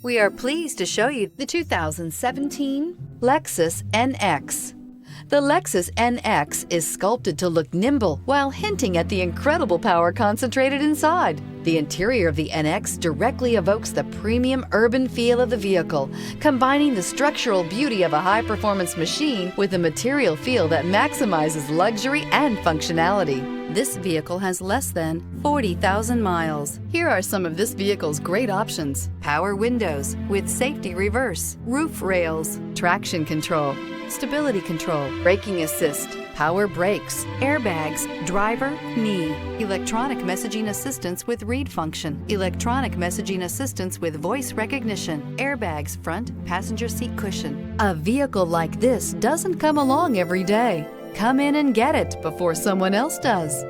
We are pleased to show you the 2017 Lexus NX. The Lexus NX is sculpted to look nimble while hinting at the incredible power concentrated inside. The interior of the NX directly evokes the premium urban feel of the vehicle, combining the structural beauty of a high-performance machine with a material feel that maximizes luxury and functionality. This vehicle has less than 40,000 miles. Here are some of this vehicle's great options: power windows with safety reverse, roof rails, traction control, stability control, braking assist, power brakes, airbags, driver, knee, electronic messaging assistance with read function, electronic messaging assistance with voice recognition, airbags front passenger seat cushion. A vehicle like this doesn't come along every day. Come in and get it before someone else does.